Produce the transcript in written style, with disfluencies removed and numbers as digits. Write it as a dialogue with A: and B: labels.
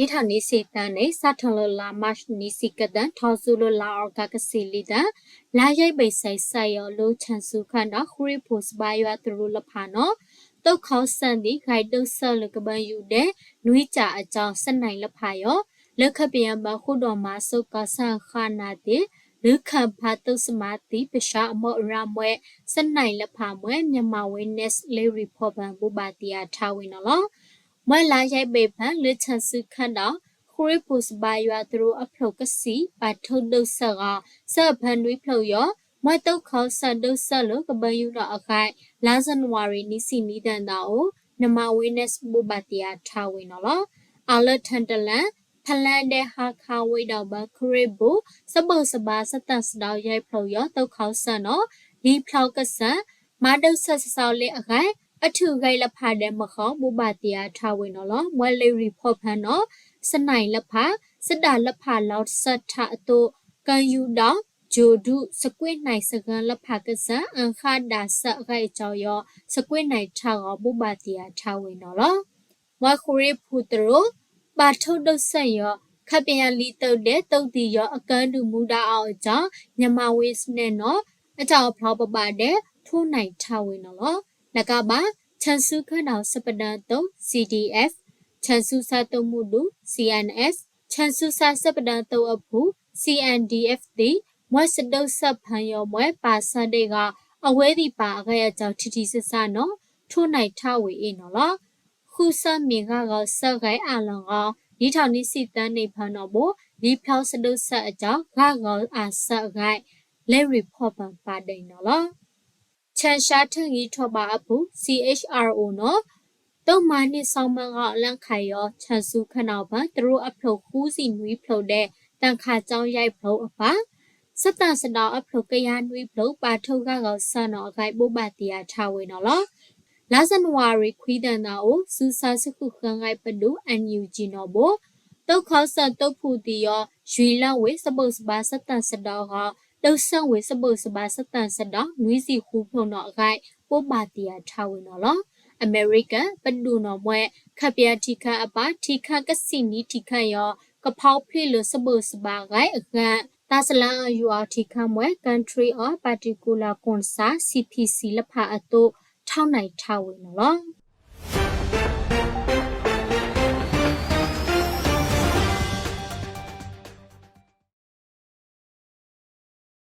A: ဒီထောင်နေစီတန်နေစထန်လလာမတ်နီစီကဒန်ထောဆူလလာအော်ကကစီလီဒန်လာရိုက်ပိဆိုင်ဆိုင်ရောလိုချန်စုခန်တော့ခရီပိုစဘာရွာသူလဖာနော်တုတ်ခေါဆန်ဒီဂိုက်တုတ်ဆလကပန်ယူတဲ့နွေးကြအကြောင်းစနိုင်လဖာရောလက်ခပြန်မခုတော်မှာစုကဆန်ခါနာတဲ့လူခံဖာတုတ်စမာတိပရှာအမောရမွဲစနိုင်လဖာမွဲမြန်မာဝင်းနက်လေးရီဖော်ပန်ဘူပါတီယာထားဝင်နော်မွဲလာရိုက်ပေပန်လူချန်စုခန်တော့ခရီပုစဘာရွာသူတို့အဖလုကစီပါထုံဒုဆကဆဖန်နွေဖလုရောမွဲတုတ်ခေါဆန်ဒုဆလကပန်ယူတော့အခိုင်လာဇန်နဝါရီနီစီနီတန်တော့နမဝင်းနက်ဘူပါတီယာထားဝင်နော်အလထန်တလန်ဖလန်တဲ့ဟာခါဝိတော့ဘခရီဘူစပုစဘာစတန်စတော့ရိုက်ဖလုရောတုတ်ခေါဆန်တော့ဒီဖလောက်ကဆန်မဒုဆဆဆောလေးအခိုင်အထူဂိုင်လဖာတဲ့မခေါဘူပါတီယာထားဝင်နော်မွဲလေးရီဖော့ဖန်နော်စနိုင်လဖာစဒါလဖာလောက်ဆတ်ထအတုကန်ယူတော့ဂျိုဒုစကွေးနိုင်စကန်လဖာကဆန်အခါဒါဆတ်ဂိုင်ကြောရောစကွေးနိုင်ထားရောဘူပါတီယာထားဝင်နော်မွဲခရီဖူတရောပါထုတ်ဒုဆက်ရောခပ်ပြန်လီတုတ်တဲ့တုတ်တီရောအကန်တူမူတာအောင်အကြောင်းညမဝေးစနဲ့နော်အကြောင်းဖလောက်ပပတဲ့ထိုးနိုင်ထားဝင်နော်လကပါချန်စုခဏောင်စပဒန်တုံ CDF ချန်စုစာတုံမှုလူ CNS ချန်စုစာစပဒန်တုံအဖူ CNDF တိမွဲစတုတ်ဆပ်ဖန်ရောမွဲပါစတဲ့ကအဝဲဒီပါအခဲ့အကြောင်းထီဆဆနော်ထိုးနိုင်ထားဝေအေနော်ခုဆမြင်ကတော့ဆက်ခိုင်အလံကဒီထောင်နီစီတန်းနေဖန်တော့ဘောဒီဖြောက်စတုတ်ဆက်အကြောင်းဂါကောအာဆက်ခိုင်လက်ရီဖော့ပန်ပါတယ်နော်ချန်ရှာထငီထောပါအပူ CHRO နော်တုံးမနှစ်ဆောင်မကအလန့်ခိုင်ရောချန်စုခဏောက်ပန်သူတို့အဖလုခူးစီနွေးဖလုတဲ့တန်ခါကြောင်းရိုက်ဖလုအပါစတန်စတော်အဖလုကရနွေးဖလုပါထုတ်ကတော့ဆန်တော်အခိုင်ပို့ပါတီယာထားဝင်နော်လာဇန်နဝါရီခွီးတန်တာကိုစူစာစခုခန်းငိုက်ပဒူအန်ယူဂျီနော်ဘောတုတ်ခေါဆန်တုတ်ဖူတီရောရွေလဝေစပုတ်စပါစတန်စတော်ကတုတ်ဆန်ဝေစပုတ်စပါစတန်စတော်နွေးစီခူးဖုံတော့အခိုင်ပို့ပါတီယာထားဝင်နော်အမေရိကန်ပဒူနော်မွဲခပ်ပြတီခအပါတီခကစီနီတီခရောကဖောက်ဖိလို့စပုတ်စပါဂိုင်အခန့်တာစလန်ယူအတီခမွဲ country or particular concern CPC လဖာအတုထောင်းနိုင်ထားဝင်နော်